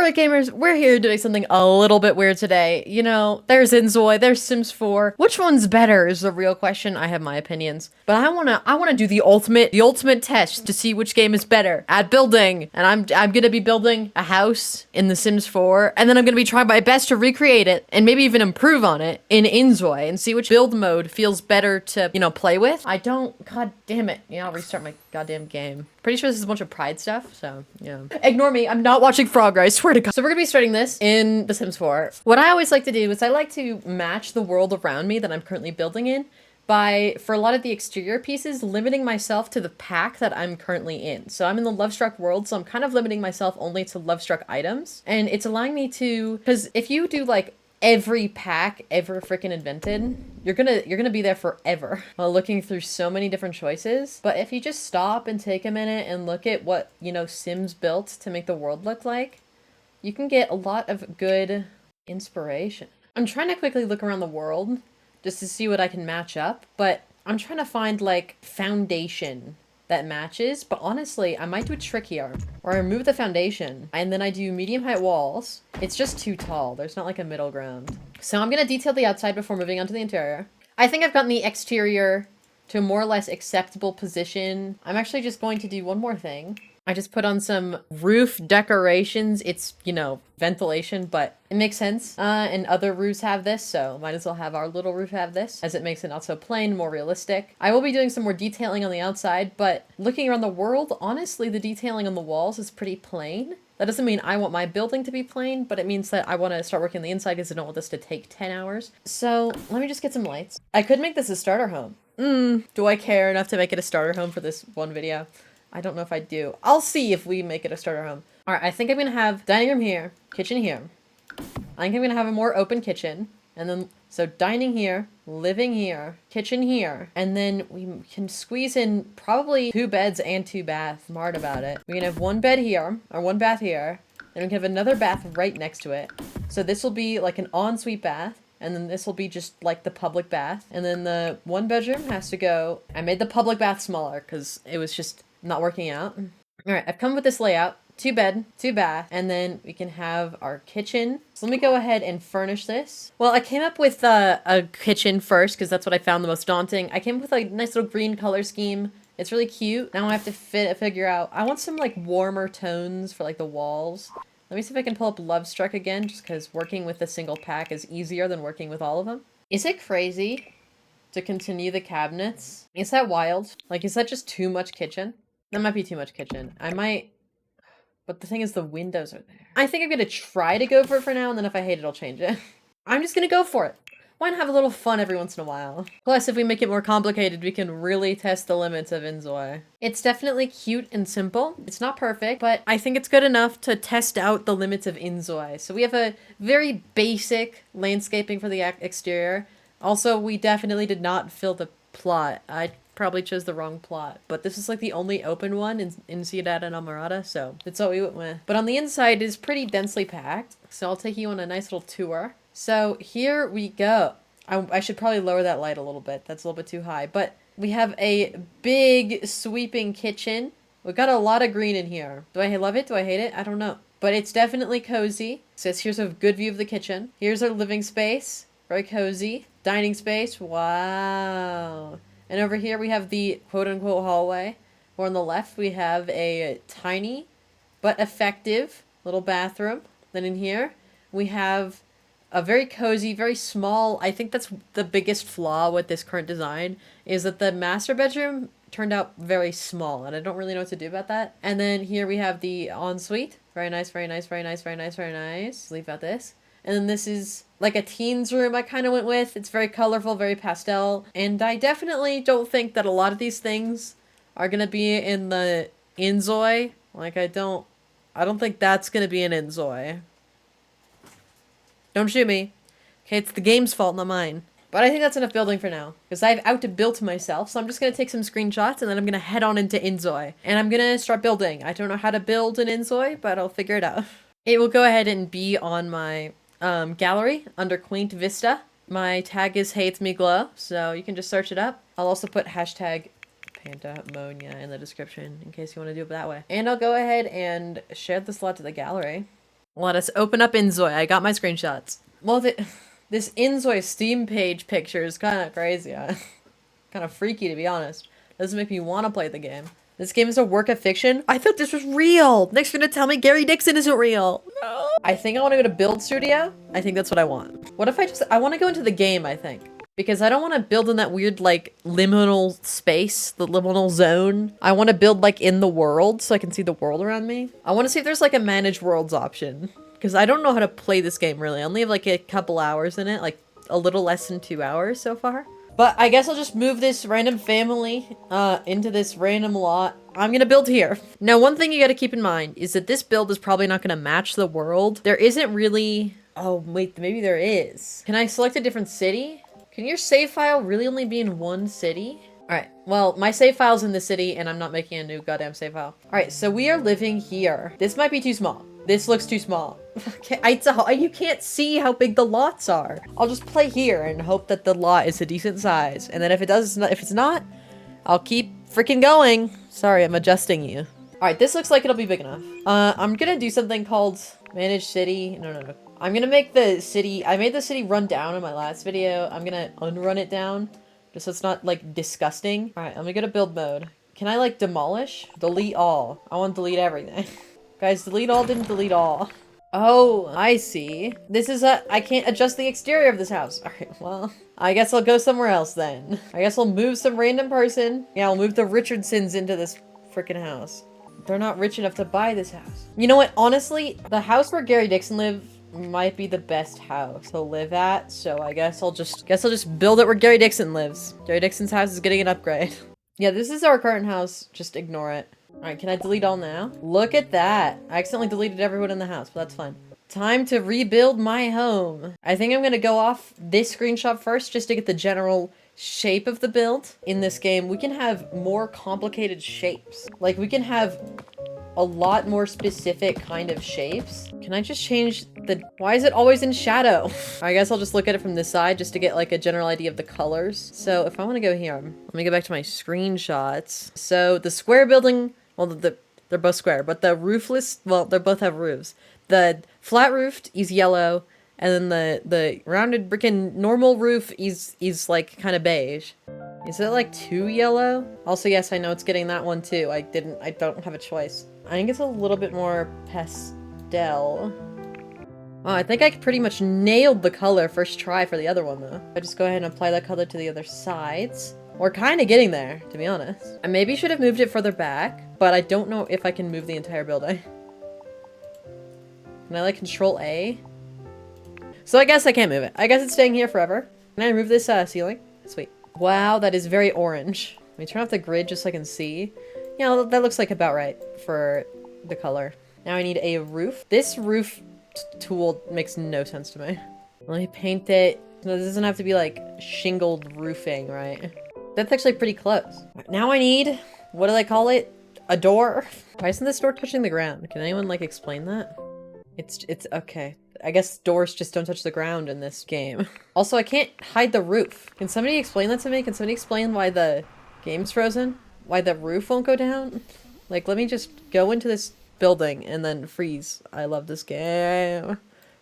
Alright gamers, we're here doing something a little bit weird today. You know, there's InZOI, there's Sims 4. Which one's better is the real question. I have my opinions. But I wanna do the ultimate test to see which game is better at building. And I'm gonna be building a house in The Sims 4, and then I'm gonna be trying my best to recreate it, and maybe even improve on it in InZOI, and see which build mode feels better to, you know, play with. God damn it. Yeah, I'll restart my goddamn game. Pretty sure this is a bunch of pride stuff, so, yeah. Ignore me, I'm not watching Frog, I swear to God. So we're gonna be starting this in The Sims 4. What I always like to do is I like to match the world around me that I'm currently building in by, for a lot of the exterior pieces, limiting myself to the pack that I'm currently in. So I'm in the Lovestruck world, so I'm kind of limiting myself only to Lovestruck items. And it's allowing me to, because if you do like every pack ever freaking invented, you're gonna be there forever while looking through so many different choices. But if you just stop and take a minute and look at what, you know, Sims built to make the world look like, you can get a lot of good inspiration. I'm trying to quickly look around the world just to see what I can match up, but I'm trying to find like foundation that matches. But honestly, I might do a trick here where I remove the foundation and then I do medium height walls. It's just too tall. There's not like a middle ground. So I'm gonna detail the outside before moving on to the interior. I think I've gotten the exterior to a more or less acceptable position. I'm actually just going to do one more thing. I just put on some roof decorations. It's, you know, ventilation, but it makes sense. And other roofs have this, so might as well have our little roof have this, as it makes it not so plain, more realistic. I will be doing some more detailing on the outside, but looking around the world, honestly, the detailing on the walls is pretty plain. That doesn't mean I want my building to be plain, but it means that I want to start working on the inside because I don't want this to take 10 hours. So let me just get some lights. I could make this a starter home. Do I care enough to make it a starter home for this one video? I don't know if I do. I'll see if we make it a starter home. All right, I think I'm gonna have dining room here, kitchen here. I think I'm gonna have a more open kitchen. And then, so dining here, living here, kitchen here. And then we can squeeze in probably 2 beds and 2 baths. Smart about it. We can have 1 bed here, or 1 bath here. Then we can have another bath right next to it. So this will be like an ensuite bath. And then this will be just like the public bath. And then the 1 bedroom has to go. I made the public bath smaller because it was just not working out. All right, I've come with this layout. 2 bed, 2 bath, and then we can have our kitchen. So let me go ahead and furnish this. Well, I came up with a kitchen first because that's what I found the most daunting. I came up with a nice little green color scheme. It's really cute. Now I have to figure out, I want some like warmer tones for like the walls. Let me see if I can pull up Lovestruck again, just because working with a single pack is easier than working with all of them. Is it crazy to continue the cabinets? Is that wild? Like, is that just too much kitchen? That might be too much kitchen. I might, but the thing is the windows are there. I think I'm gonna try to go for it for now, and then if I hate it, I'll change it. I'm just gonna go for it. Why not have a little fun every once in a while? Plus, if we make it more complicated, we can really test the limits of InZOI. It's definitely cute and simple. It's not perfect, but I think it's good enough to test out the limits of InZOI. So we have a very basic landscaping for the exterior. Also, we definitely did not fill the plot. I probably chose the wrong plot, but this is like the only open one in Ciudad Enamorada, so that's what we went with. But on the inside is pretty densely packed, so I'll take you on a nice little tour. So here we go. I should probably lower that light a little bit. That's a little bit too high, but we have a big sweeping kitchen. We've got a lot of green in here. Do I love it? Do I hate it? I don't know, but it's definitely cozy. It says here's a good view of the kitchen. Here's our living space, very cozy. Dining space, wow. And over here we have the quote-unquote hallway. Or on the left we have a tiny but effective little bathroom. Then in here we have a very cozy, very small, I think that's the biggest flaw with this current design, is that the master bedroom turned out very small, and I don't really know what to do about that. And then here we have the ensuite. Very nice, very nice, very nice, very nice, very nice. Leave out this. And then this is like a teens room I kind of went with. It's very colorful, very pastel. And I definitely don't think that a lot of these things are going to be in the InZOI. Like, I don't think that's going to be an InZOI. Don't shoot me. Okay, it's the game's fault, not mine. But I think that's enough building for now, because I've out-built myself, so I'm just going to take some screenshots, and then I'm going to head on into InZOI. And I'm going to start building. I don't know how to build an InZOI, but I'll figure it out. It will go ahead and be on my gallery under Quaint Vista. My tag is Hey It's Me Glow, so you can just search it up. I'll also put hashtag Pandamonia in the description in case you want to do it that way. And I'll go ahead and share this lot to the gallery. Let us open up InZOI. I got my screenshots. Well, this InZOI Steam page picture is kind of crazy. Kind of freaky, to be honest. Doesn't make me want to play the game. This game is a work of fiction? I thought this was real! Next you're gonna tell me Gary Dixon isn't real! No! I think I want to go to Build Studio. I think that's what I want. What if I want to go into the game, I think. Because I don't want to build in that weird, like, liminal space, the liminal zone. I want to build, like, in the world so I can see the world around me. I want to see if there's, like, a manage worlds option. Because I don't know how to play this game, really. I only have, like, a couple hours in it. Like, a little less than 2 hours so far. But I guess I'll just move this random family into this random lot. I'm gonna build here. Now, one thing you gotta keep in mind is that this build is probably not gonna match the world. There isn't really... Oh, wait, maybe there is. Can I select a different city? Can your save file really only be in one city? Alright, well, my save file's in the city and I'm not making a new goddamn save file. Alright, so we are living here. This might be too small. This looks too small. You can't see how big the lots are. I'll just play here and hope that the lot is a decent size. And then if it's not, I'll keep freaking going. Sorry, I'm adjusting you. Alright, this looks like it'll be big enough. I'm gonna do something called manage city. No. I'm gonna make the city, I made the city run down in my last video. I'm gonna unrun it down just so it's not like disgusting. Alright, I'm gonna go to build mode. Can I like demolish? Delete all. I want to delete everything. Guys, delete all didn't delete all. Oh, I see. This is I can't adjust the exterior of this house. Alright, well, I guess I'll go somewhere else then. I guess I'll move some random person. Yeah, I'll move the Richardsons into this freaking house. They're not rich enough to buy this house. You know what? Honestly, the house where Gary Dixon lived might be the best house to live at. So I guess I'll just build it where Gary Dixon lives. Gary Dixon's house is getting an upgrade. Yeah, this is our current house. Just ignore it. Alright, can I delete all now? Look at that! I accidentally deleted everyone in the house, but that's fine. Time to rebuild my home. I think I'm gonna go off this screenshot first just to get the general shape of the build. In this game, we can have more complicated shapes. Like, we can have a lot more specific kind of shapes. Can I just change the... Why is it always in shadow? I guess I'll just look at it from this side just to get like a general idea of the colors. So if I want to go here, let me go back to my screenshots. So the square building... Well, they're both square, but the roofless, well, they both have roofs. The flat roofed is yellow, and then the rounded frickin' normal roof is like kind of beige. Is it like too yellow? Also, yes, I know it's getting that one too. I don't have a choice. I think it's a little bit more pastel. Oh, I think I pretty much nailed the color first try for the other one though. I just go ahead and apply that color to the other sides. We're kind of getting there, to be honest. I maybe should have moved it further back, but I don't know if I can move the entire building. Can I like control A? So I guess I can't move it. I guess it's staying here forever. Can I remove this ceiling? Sweet. Wow, that is very orange. Let me turn off the grid just so I can see. Yeah, that looks like about right for the color. Now I need a roof. This roof tool makes no sense to me. Let me paint it. No, this doesn't have to be like shingled roofing, right? That's actually pretty close. Now I need, what do they call it? A door? Why isn't this door touching the ground? Can anyone like explain that? It's okay. I guess doors just don't touch the ground in this game. Also, I can't hide the roof. Can somebody explain that to me? Can somebody explain why the game's frozen? Why the roof won't go down? Like, let me just go into this building and then freeze. I love this game.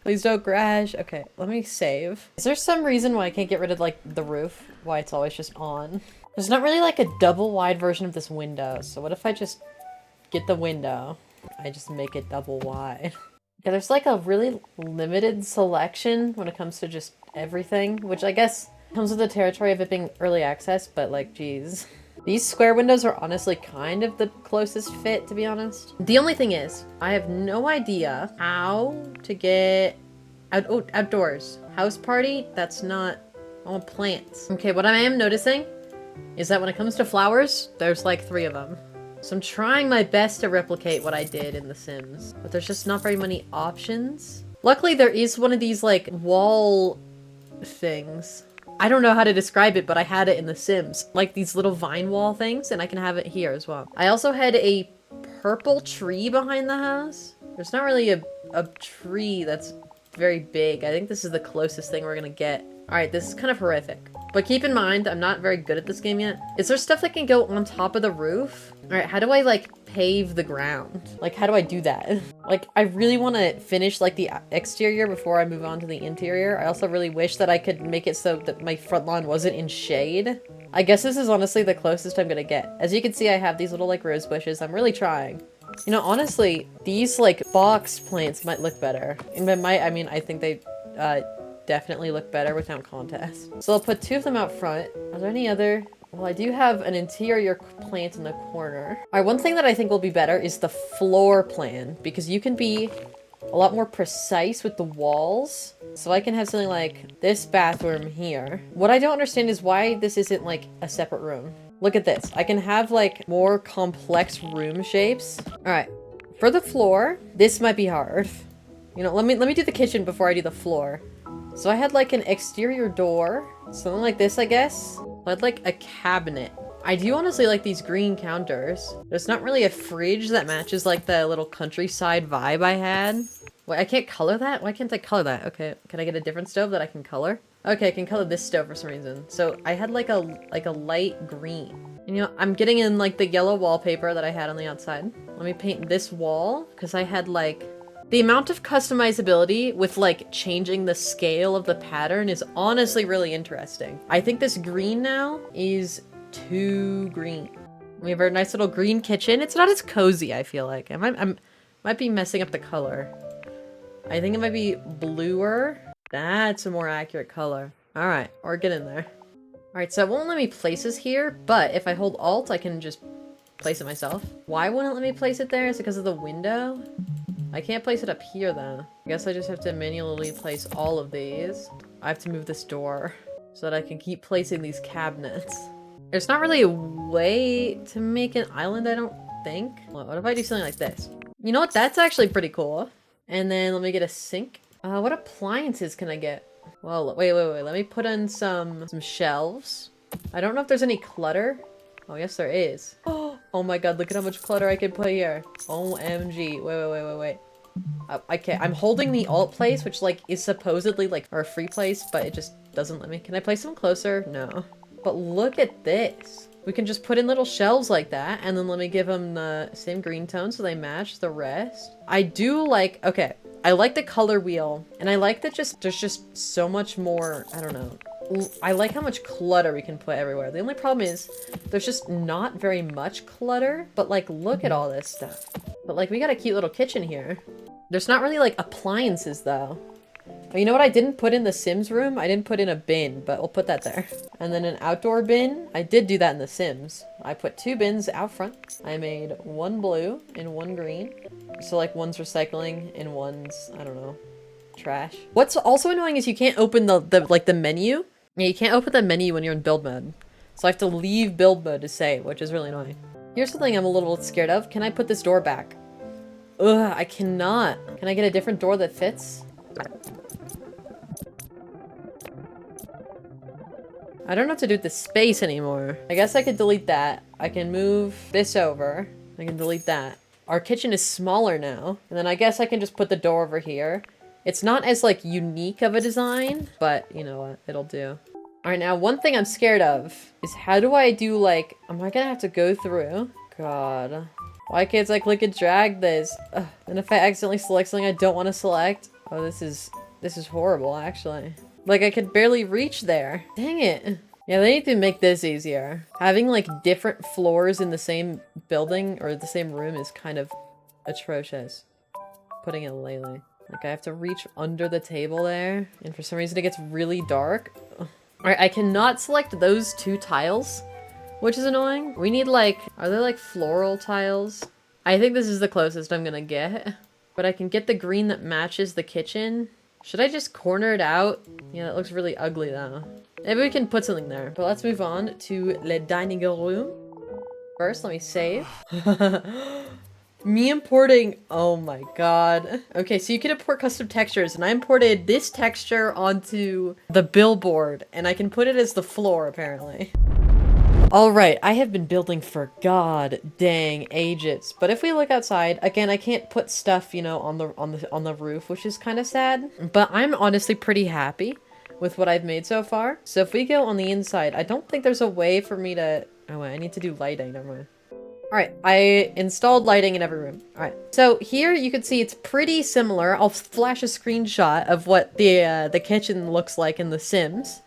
Please don't crash. Okay, let me save. Is there some reason why I can't get rid of, like, the roof? Why it's always just on? There's not really, like, a double wide version of this window. So what if I just get the window? I just make it double wide. Yeah, there's, like, a really limited selection when it comes to just everything. Which I guess comes with the territory of it being early access. But, like, geez. These square windows are honestly kind of the closest fit, to be honest. The only thing is, I have no idea how to get outdoors. House party? That's not... I want plants. Okay, what I am noticing is that when it comes to flowers, there's like 3 of them. So I'm trying my best to replicate what I did in The Sims, but there's just not very many options. Luckily, there is one of these like wall things. I don't know how to describe it, but I had it in The Sims. Like these little vine wall things, and I can have it here as well. I also had a purple tree behind the house. There's not really a tree that's very big. I think this is the closest thing we're gonna get. Alright, this is kind of horrific. But keep in mind, I'm not very good at this game yet. Is there stuff that can go on top of the roof? Alright, how do I like pave the ground? Like, how do I do that? Like, I really want to finish like the exterior before I move on to the interior. I also really wish that I could make it so that my front lawn wasn't in shade. I guess this is honestly the closest I'm gonna get. As you can see, I have these little like rose bushes. I'm really trying. You know, honestly, these like box plants might look better. And by might, I mean, I think they definitely look better without contest. So I'll put 2 of them out front. Are there any other? Well, I do have an interior plant in the corner. All right, one thing that I think will be better is the floor plan, because you can be a lot more precise with the walls. So I can have something like this bathroom here. What I don't understand is why this isn't like a separate room. Look at this. I can have like more complex room shapes. All right, for the floor, this might be hard. You know, let me do the kitchen before I do the floor. So I had like an exterior door, something like this, I guess. I had like a cabinet. I do honestly like these green counters. There's not really a fridge that matches like the little countryside vibe I had. Wait, I can't color that? Why can't I color that? Okay, can I get a different stove that I can color? Okay, I can color this stove for some reason. So I had like a light green. And, you know, I'm getting in like the yellow wallpaper that I had on the outside. Let me paint this wall because I had like the amount of customizability with like changing the scale of the pattern is honestly really interesting. I think this green now is too green. We have our nice little green kitchen. It's not as cozy, I feel like. I might be messing up the color. I think it might be bluer. That's a more accurate color. All right, or get in there. All right, so it won't let me place this here, but if I hold Alt, I can just place it myself. Why wouldn't it let me place it there? Is it because of the window? I can't place it up here though. I guess I just have to manually place all of these. I have to move this door so that I can keep placing these cabinets. There's not really a way to make an island, I don't think. Well, what if I do something like this? You know what? That's actually pretty cool. And then let me get a sink. What appliances can I get? Well, wait. Let me put in some shelves. I don't know if there's any clutter. Oh, yes, there is. Oh my god, look at how much clutter I can put here. OMG. Wait. Okay, I'm holding the alt place, which like is supposedly like our free place, but it just doesn't let me. Can I place them closer? No. But look at this. We can just put in little shelves like that, and then let me give them the same green tone so they match the rest. I do like, okay, I like the color wheel, and I like that there's just so much more, I don't know. I like how much clutter we can put everywhere. The only problem is there's just not very much clutter, but like, look at all this stuff. But like, we got a cute little kitchen here. There's not really like appliances though. But you know what I didn't put in the Sims room? I didn't put in a bin, but we'll put that there. And then an outdoor bin. I did do that in the Sims. I put 2 bins out front. I made 1 blue and 1 green. So like one's recycling and one's, I don't know, trash. What's also annoying is you can't open the menu. Yeah, you can't open the menu when you're in build mode. So I have to leave build mode to save, which is really annoying. Here's something I'm a little scared of. Can I put this door back? Ugh, I cannot. Can I get a different door that fits? I don't know what to do with the space anymore. I guess I could delete that. I can move this over. I can delete that. Our kitchen is smaller now. And then I guess I can just put the door over here. It's not as like unique of a design, but you know what? It'll do. All right, now one thing I'm scared of is how do I do like, am I gonna have to go through? God, why can't I click and drag this? Ugh. And if I accidentally select something I don't want to select, oh, this is horrible actually. Like I could barely reach there. Dang it. Yeah, they need to make this easier. Having like different floors in the same building or the same room is kind of atrocious. Putting it lightly. Like I have to reach under the table there, and for some reason it gets really dark. Alright, I cannot select those 2 tiles, which is annoying. We need like, are there like floral tiles? I think this is the closest I'm gonna get. But I can get the green that matches the kitchen. Should I just corner it out? Yeah, that looks really ugly though. Maybe we can put something there. But let's move on to the dining room. First, let me save. Me importing, oh my god. Okay, so you can import custom textures, and I imported this texture onto the billboard, and I can put it as the floor, apparently. Alright, I have been building for god dang ages, but if we look outside, again, I can't put stuff, you know, on the roof, which is kind of sad, but I'm honestly pretty happy with what I've made so far. So if we go on the inside, I don't think there's a way for me to, oh wait, I need to do lighting, never mind. All right, I installed lighting in every room. All right, so here you can see it's pretty similar. I'll flash a screenshot of what the kitchen looks like in The Sims.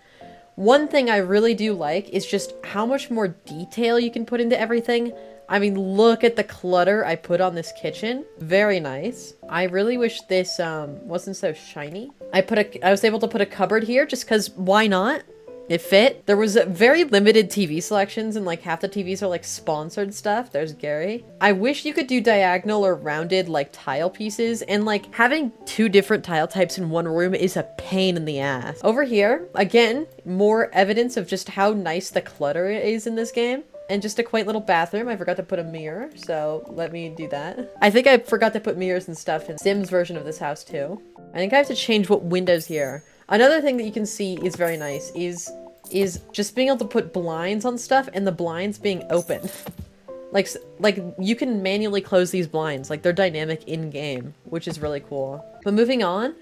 One thing I really do like is just how much more detail you can put into everything. I mean, look at the clutter I put on this kitchen. Very nice. I really wish this wasn't so shiny. I was able to put a cupboard here just because why not? It fit. There was very limited TV selections and like half the TVs are like sponsored stuff. There's Gary. I wish you could do diagonal or rounded like tile pieces, and like having two different tile types in one room is a pain in the ass. Over here, again, more evidence of just how nice the clutter is in this game. And just a quaint little bathroom. I forgot to put a mirror, so let me do that. I think I forgot to put mirrors and stuff in Sims version of this house too. I think I have to change what windows here. Another thing that you can see is very nice is just being able to put blinds on stuff and the blinds being open. Like you can manually close these blinds. Like they're dynamic in game, which is really cool. But moving on,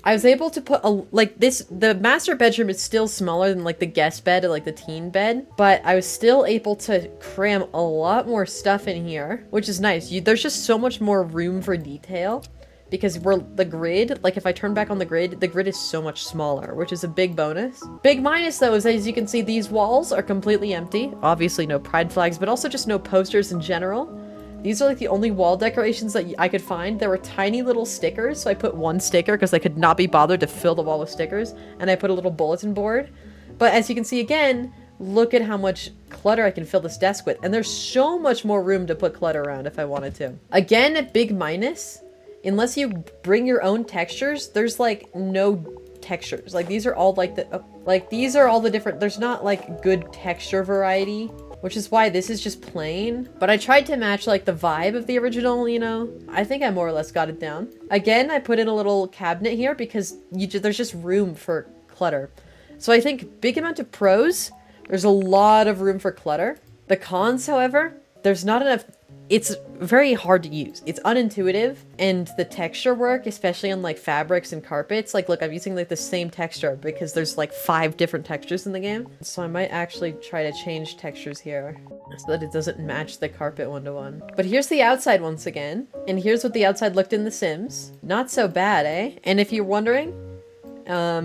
I was able to put the master bedroom is still smaller than like the guest bed or like the teen bed, but I was still able to cram a lot more stuff in here, which is nice. There's just so much more room for detail because the grid, like if I turn back on the grid is so much smaller, which is a big bonus. Big minus though is, as you can see, these walls are completely empty. Obviously no pride flags, but also just no posters in general. These are like the only wall decorations that I could find. There were tiny little stickers, so I put one sticker because I could not be bothered to fill the wall with stickers, and I put a little bulletin board. But as you can see again, look at how much clutter I can fill this desk with, and there's so much more room to put clutter around if I wanted to. Again, a big minus, unless you bring your own textures, there's like no textures. Like these are all like these are all the different, there's not like good texture variety, which is why this is just plain. But I tried to match like the vibe of the original, you know. I think I more or less got it down. Again, I put in a little cabinet here because there's just room for clutter. So I think big amount of pros, there's a lot of room for clutter. The cons, however, there's not enough. It's very hard to use. It's unintuitive, and the texture work, especially on like fabrics and carpets, like look, I'm using like the same texture because there's like 5 different textures in the game. So I might actually try to change textures here so that it doesn't match the carpet one-to-one. But here's the outside once again, and here's what the outside looked in The Sims. Not so bad, eh? And if you're wondering,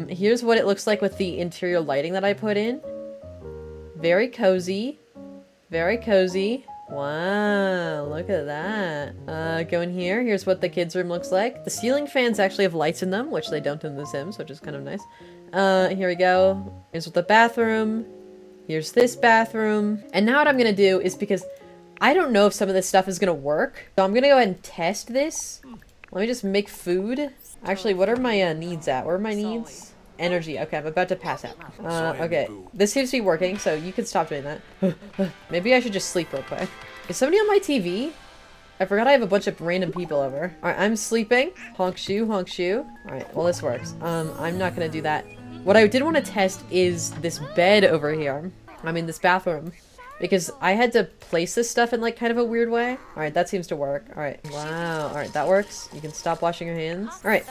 here's what it looks like with the interior lighting that I put in. Very cozy. Very cozy. Wow, look at that. Go in here. Here's what the kids' room looks like. The ceiling fans actually have lights in them, which they don't in The Sims, which is kind of nice. Here we go. Here's the bathroom. Here's this bathroom. And now what I'm gonna do is, because I don't know if some of this stuff is gonna work, so I'm gonna go ahead and test this. Let me just make food. Actually, what are my needs at? Where are my needs? Energy. Okay, I'm about to pass out. Okay. This seems to be working, so you can stop doing that. Maybe I should just sleep real quick. Is somebody on my TV? I forgot I have a bunch of random people over. Alright, I'm sleeping. Honk shoe, honk shoe. Alright, well this works. I'm not gonna do that. What I did want to test is this bed over here. I mean, this bathroom. Because I had to place this stuff in like kind of a weird way. Alright, that seems to work. Alright, wow. Alright, that works. You can stop washing your hands. Alright.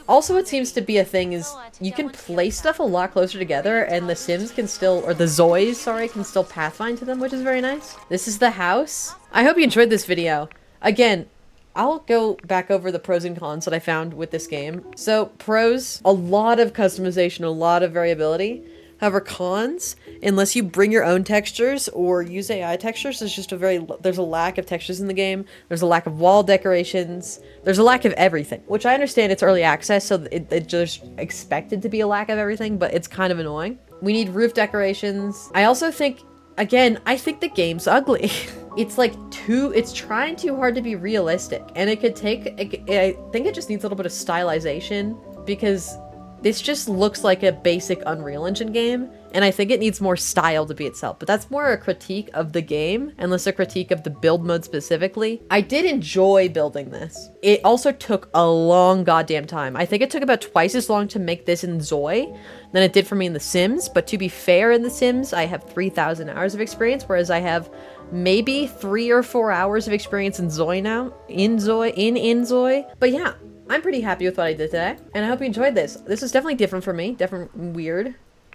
Also, what seems to be a thing is you can place stuff a lot closer together, and the Sims can still, or the Zois, sorry, can still pathfind to them, which is very nice. This is the house. I hope you enjoyed this video. Again, I'll go back over the pros and cons that I found with this game. So, pros, a lot of customization, a lot of variability. However, cons, unless you bring your own textures or use AI textures, there's a lack of textures in the game. There's a lack of wall decorations. There's a lack of everything, which I understand it's early access, so it just expected to be a lack of everything, but it's kind of annoying. We need roof decorations. I also think, again, I think the game's ugly. It's trying too hard to be realistic, and I think it just needs a little bit of stylization, because this just looks like a basic Unreal Engine game, and I think it needs more style to be itself. But that's more a critique of the game, and less a critique of the build mode specifically. I did enjoy building this. It also took a long goddamn time. I think it took about twice as long to make this in InZOI than it did for me in The Sims. But to be fair, in The Sims, I have 3,000 hours of experience, whereas I have maybe 3 or 4 hours of experience in InZOI now. In InZOI. But yeah. I'm pretty happy with what I did today, and I hope you enjoyed this. This is definitely different for me, definitely weird.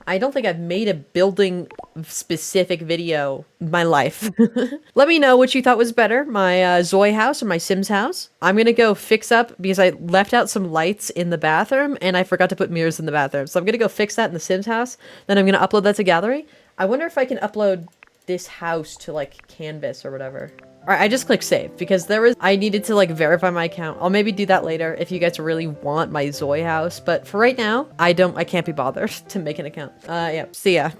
I don't think I've made a building specific video in my life. Let me know what you thought was better, my Zoi house or my Sims house. I'm gonna go fix up because I left out some lights in the bathroom and I forgot to put mirrors in the bathroom. So I'm gonna go fix that in the Sims house. Then I'm gonna upload that to gallery. I wonder if I can upload this house to like Canvas or whatever. Alright, I just clicked save because I needed to like verify my account. I'll maybe do that later if you guys really want my Zoi house, but for right now, I can't be bothered to make an account. Yeah, see ya.